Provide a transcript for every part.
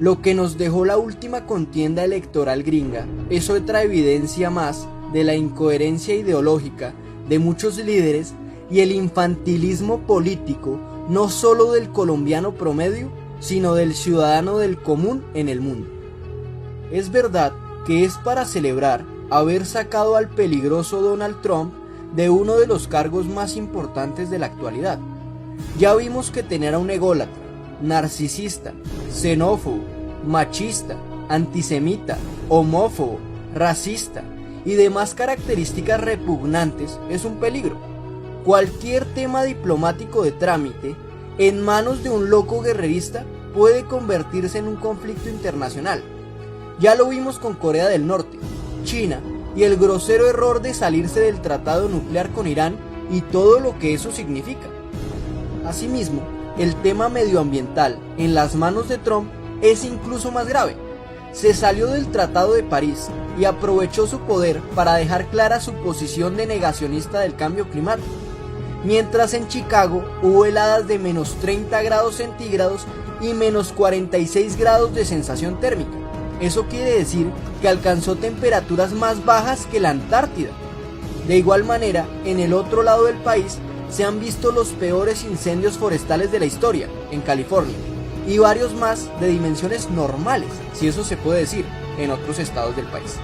Lo que nos dejó la última contienda electoral gringa es otra evidencia más de la incoherencia ideológica de muchos líderes y el infantilismo político no solo del colombiano promedio, sino del ciudadano del común en el mundo. Es verdad que es para celebrar haber sacado al peligroso Donald Trump de uno de los cargos más importantes de la actualidad. Ya vimos que tener a un ególatra, narcisista, xenófobo, machista, antisemita, homófobo, racista y demás características repugnantes es un peligro. Cualquier tema diplomático de trámite en manos de un loco guerrerista puede convertirse en un conflicto internacional. Ya lo vimos con Corea del Norte, China y el grosero error de salirse del tratado nuclear con Irán y todo lo que eso significa. Asimismo, el tema medioambiental en las manos de Trump es incluso más grave. Se salió del Tratado de París y aprovechó su poder para dejar clara su posición de negacionista del cambio climático. Mientras en Chicago hubo heladas de menos 30 grados centígrados y menos 46 grados de sensación térmica. Eso quiere decir que alcanzó temperaturas más bajas que la Antártida. De igual manera, en el otro lado del país se han visto los peores incendios forestales de la historia, en California, y varios más de dimensiones normales, si eso se puede decir, en otros estados del país.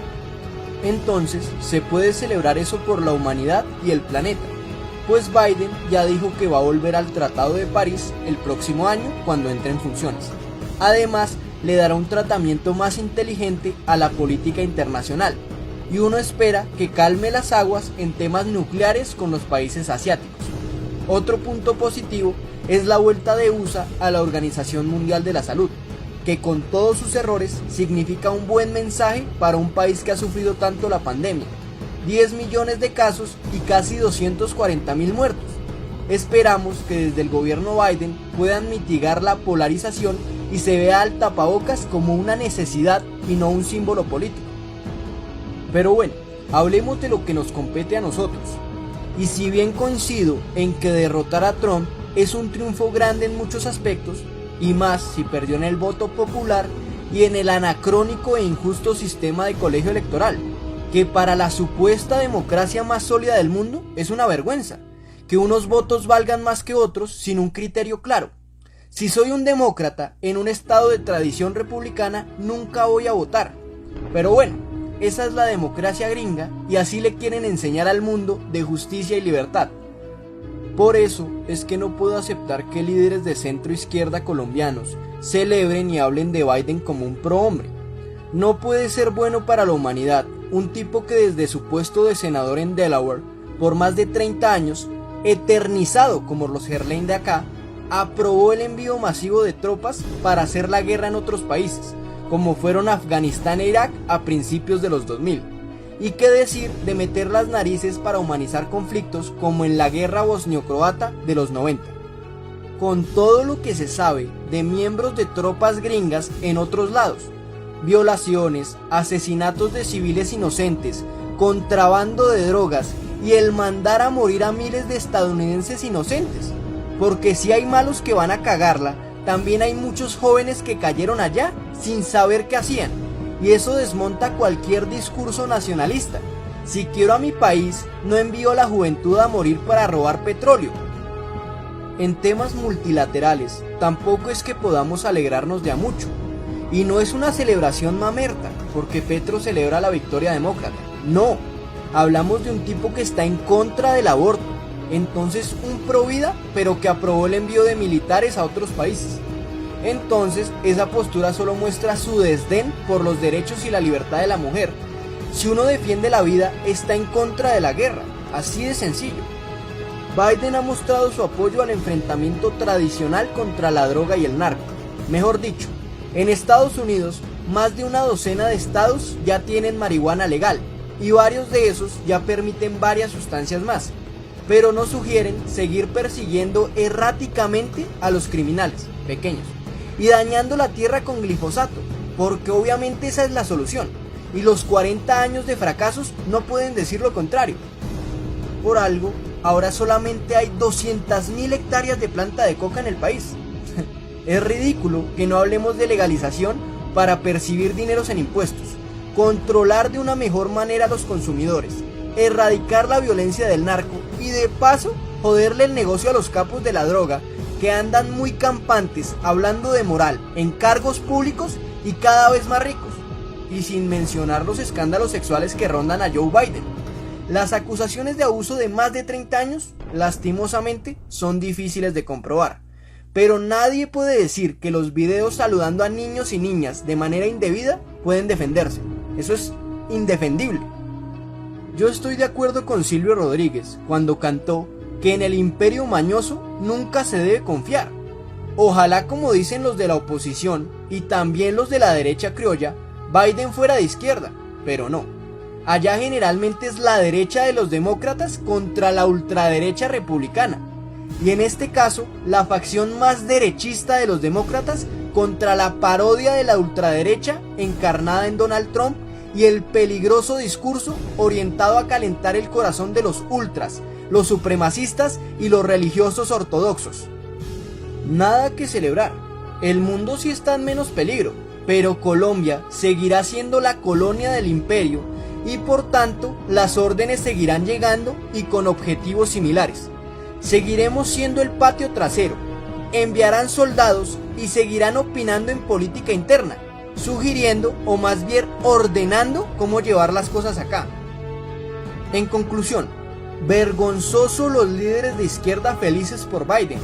Entonces, se puede celebrar eso por la humanidad y el planeta, pues Biden ya dijo que va a volver al Tratado de París el próximo año cuando entre en funciones. Además, le dará un tratamiento más inteligente a la política internacional, y uno espera que calme las aguas en temas nucleares con los países asiáticos. Otro punto positivo es la vuelta de USA a la Organización Mundial de la Salud, que con todos sus errores significa un buen mensaje para un país que ha sufrido tanto la pandemia. 10 millones de casos y casi 240.000 muertos. Esperamos que desde el gobierno Biden puedan mitigar la polarización y se vea al tapabocas como una necesidad y no un símbolo político. Pero bueno, hablemos de lo que nos compete a nosotros. Y si bien coincido en que derrotar a Trump es un triunfo grande en muchos aspectos, y más si perdió en el voto popular y en el anacrónico e injusto sistema de colegio electoral, que para la supuesta democracia más sólida del mundo es una vergüenza, que unos votos valgan más que otros sin un criterio claro. Si soy un demócrata en un estado de tradición republicana, nunca voy a votar. Pero bueno, esa es la democracia gringa y así le quieren enseñar al mundo de justicia y libertad. Por eso es que no puedo aceptar que líderes de centro izquierda colombianos celebren y hablen de Biden como un prohombre. No puede ser bueno para la humanidad un tipo que desde su puesto de senador en Delaware por más de 30 años, eternizado como los Gerlain de acá, aprobó el envío masivo de tropas para hacer la guerra en otros países, como fueron Afganistán e Irak a principios de los 2000. Y qué decir de meter las narices para humanizar conflictos como en la guerra bosnio-croata de los 90. Con todo lo que se sabe de miembros de tropas gringas en otros lados, violaciones, asesinatos de civiles inocentes, contrabando de drogas y el mandar a morir a miles de estadounidenses inocentes. Porque si hay malos que van a cagarla, también hay muchos jóvenes que cayeron allá sin saber qué hacían, y eso desmonta cualquier discurso nacionalista. Si quiero a mi país, no envío a la juventud a morir para robar petróleo. En temas multilaterales, tampoco es que podamos alegrarnos de a mucho, y no es una celebración mamerta, porque Petro celebra la victoria demócrata. No, hablamos de un tipo que está en contra del aborto, entonces un provida, pero que aprobó el envío de militares a otros países. Entonces esa postura solo muestra su desdén por los derechos y la libertad de la mujer. Si uno defiende la vida, está en contra de la guerra, así de sencillo. Biden ha mostrado su apoyo al enfrentamiento tradicional contra la droga y el narco. Mejor dicho, en Estados Unidos, más de una docena de estados ya tienen marihuana legal, y varios de esos ya permiten varias sustancias más, pero no sugieren seguir persiguiendo erráticamente a los criminales pequeños y dañando la tierra con glifosato, porque obviamente esa es la solución, y los 40 años de fracasos no pueden decir lo contrario. Por algo, ahora solamente hay 200.000 hectáreas de planta de coca en el país. Es ridículo que no hablemos de legalización para percibir dineros en impuestos, controlar de una mejor manera a los consumidores, erradicar la violencia del narco y de paso joderle el negocio a los capos de la droga que andan muy campantes hablando de moral en cargos públicos y cada vez más ricos, y sin mencionar los escándalos sexuales que rondan a Joe Biden. Las acusaciones de abuso de más de 30 años, lastimosamente, son difíciles de comprobar, pero nadie puede decir que los videos saludando a niños y niñas de manera indebida pueden defenderse. Eso es indefendible. Yo estoy de acuerdo con Silvio Rodríguez cuando cantó que en el imperio mañoso nunca se debe confiar. Ojalá, como dicen los de la oposición y también los de la derecha criolla, Biden fuera de izquierda, pero no. Allá generalmente es la derecha de los demócratas contra la ultraderecha republicana, y en este caso la facción más derechista de los demócratas contra la parodia de la ultraderecha encarnada en Donald Trump y el peligroso discurso orientado a calentar el corazón de los ultras, los supremacistas y los religiosos ortodoxos. Nada que celebrar, el mundo sí está en menos peligro, pero Colombia seguirá siendo la colonia del imperio y por tanto las órdenes seguirán llegando y con objetivos similares. Seguiremos siendo el patio trasero, enviarán soldados y seguirán opinando en política interna, sugiriendo o más bien ordenando cómo llevar las cosas acá. En conclusión, vergonzoso los líderes de izquierda felices por Biden,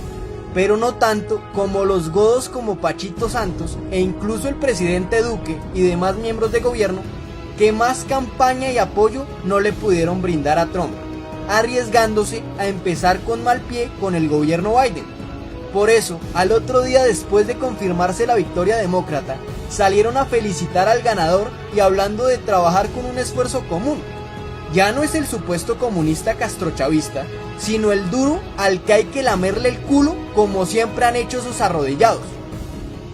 pero no tanto como los godos como Pachito Santos e incluso el presidente Duque y demás miembros de gobierno que más campaña y apoyo no le pudieron brindar a Trump, arriesgándose a empezar con mal pie con el gobierno Biden. Por eso, al otro día después de confirmarse la victoria demócrata, salieron a felicitar al ganador y hablando de trabajar con un esfuerzo común. Ya no es el supuesto comunista castrochavista, sino el duro al que hay que lamerle el culo como siempre han hecho sus arrodillados.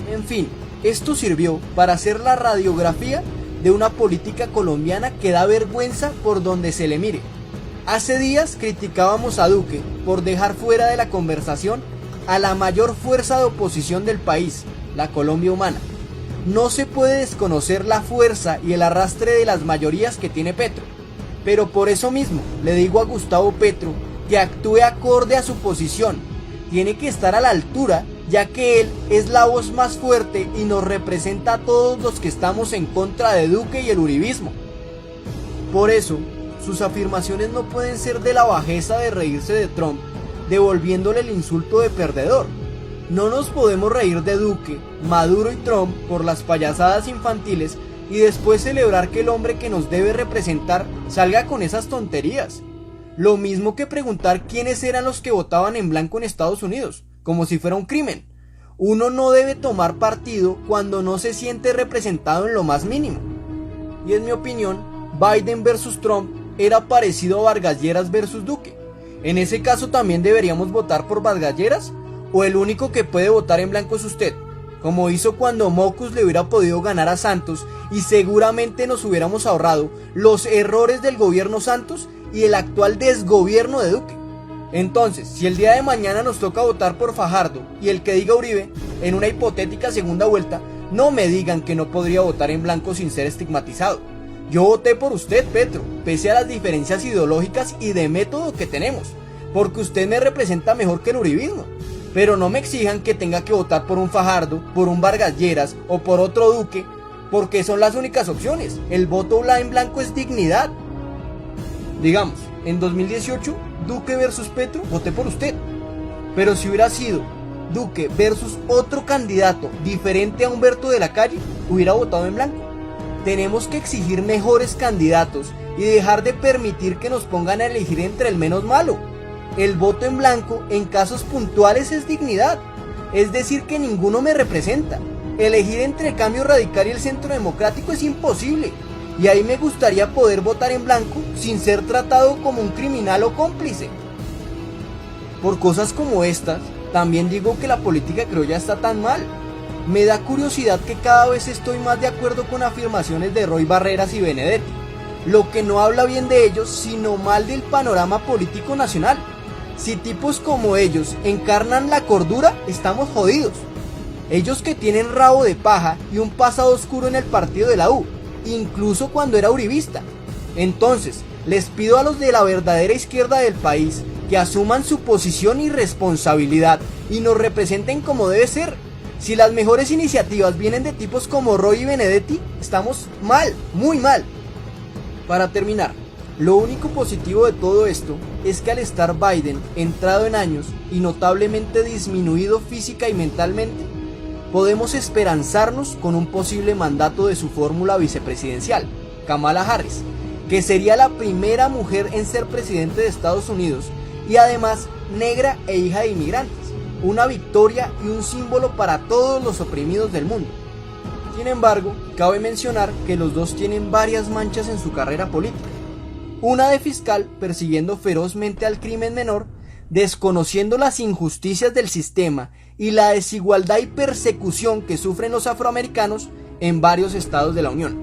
En fin, esto sirvió para hacer la radiografía de una política colombiana que da vergüenza por donde se le mire. Hace días criticábamos a Duque por dejar fuera de la conversación a la mayor fuerza de oposición del país, la Colombia Humana. No se puede desconocer la fuerza y el arrastre de las mayorías que tiene Petro, pero por eso mismo le digo a Gustavo Petro que actúe acorde a su posición. Tiene que estar a la altura, ya que él es la voz más fuerte y nos representa a todos los que estamos en contra de Duque y el uribismo. Por eso, sus afirmaciones no pueden ser de la bajeza de reírse de Trump, devolviéndole el insulto de perdedor. No nos podemos reír de Duque, Maduro y Trump por las payasadas infantiles y después celebrar que el hombre que nos debe representar salga con esas tonterías. Lo mismo que preguntar quiénes eran los que votaban en blanco en Estados Unidos, como si fuera un crimen. Uno no debe tomar partido cuando no se siente representado en lo más mínimo. Y en mi opinión, Biden versus Trump era parecido a Vargas Lleras versus Duque. En ese caso también deberíamos votar por Vargas Lleras, o el único que puede votar en blanco es usted, como hizo cuando Mocus le hubiera podido ganar a Santos y seguramente nos hubiéramos ahorrado los errores del gobierno Santos y el actual desgobierno de Duque. Entonces, si el día de mañana nos toca votar por Fajardo y el que diga Uribe, en una hipotética segunda vuelta, no me digan que no podría votar en blanco sin ser estigmatizado. Yo voté por usted, Petro, pese a las diferencias ideológicas y de método que tenemos, porque usted me representa mejor que el uribismo. Pero no me exijan que tenga que votar por un Fajardo, por un Vargas Lleras o por otro Duque, porque son las únicas opciones. El voto en blanco es dignidad. Digamos, en 2018, Duque versus Petro, voté por usted. Pero si hubiera sido Duque versus otro candidato diferente a Humberto de la Calle, hubiera votado en blanco. Tenemos que exigir mejores candidatos y dejar de permitir que nos pongan a elegir entre el menos malo. El voto en blanco en casos puntuales es dignidad, es decir que ninguno me representa. Elegir entre el Cambio Radical y el Centro Democrático es imposible, y ahí me gustaría poder votar en blanco sin ser tratado como un criminal o cómplice. Por cosas como estas, también digo que la política criolla está tan mal. Me da curiosidad que cada vez estoy más de acuerdo con afirmaciones de Roy Barreras y Benedetti, lo que no habla bien de ellos, sino mal del panorama político nacional. Si tipos como ellos encarnan la cordura, estamos jodidos. Ellos que tienen rabo de paja y un pasado oscuro en el partido de la U, incluso cuando era uribista. Entonces, les pido a los de la verdadera izquierda del país que asuman su posición y responsabilidad y nos representen como debe ser. Si las mejores iniciativas vienen de tipos como Roy y Benedetti, estamos mal, muy mal. Para terminar, lo único positivo de todo esto es que al estar Biden entrado en años y notablemente disminuido física y mentalmente, podemos esperanzarnos con un posible mandato de su fórmula vicepresidencial, Kamala Harris, que sería la primera mujer en ser presidente de Estados Unidos y además negra e hija de inmigrantes, una victoria y un símbolo para todos los oprimidos del mundo. Sin embargo, cabe mencionar que los dos tienen varias manchas en su carrera política. Una de fiscal persiguiendo ferozmente al crimen menor, desconociendo las injusticias del sistema y la desigualdad y persecución que sufren los afroamericanos en varios estados de la Unión.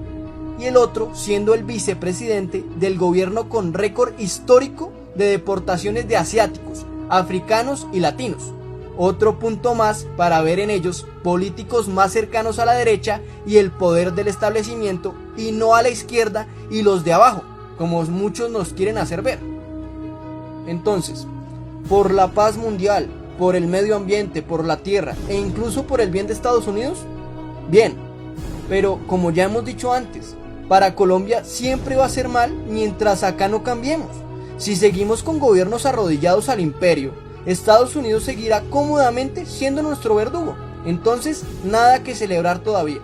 Y el otro siendo el vicepresidente del gobierno con récord histórico de deportaciones de asiáticos, africanos y latinos. Otro punto más para ver en ellos políticos más cercanos a la derecha y el poder del establecimiento y no a la izquierda y los de abajo, como muchos nos quieren hacer ver. Entonces, por la paz mundial, por el medio ambiente, por la tierra e incluso por el bien de Estados Unidos, bien, pero como ya hemos dicho antes, para Colombia siempre va a ser mal mientras acá no cambiemos. Si seguimos con gobiernos arrodillados al imperio, Estados Unidos seguirá cómodamente siendo nuestro verdugo. Entonces, nada que celebrar todavía.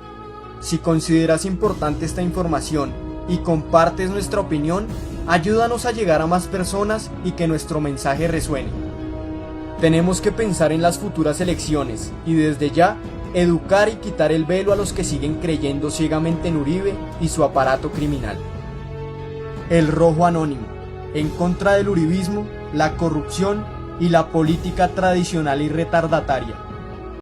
Si consideras importante esta información y compartes nuestra opinión, ayúdanos a llegar a más personas y que nuestro mensaje resuene. Tenemos que pensar en las futuras elecciones y desde ya educar y quitar el velo a los que siguen creyendo ciegamente en Uribe y su aparato criminal. El Rojo Anónimo, en contra del uribismo, la corrupción y la política tradicional y retardataria.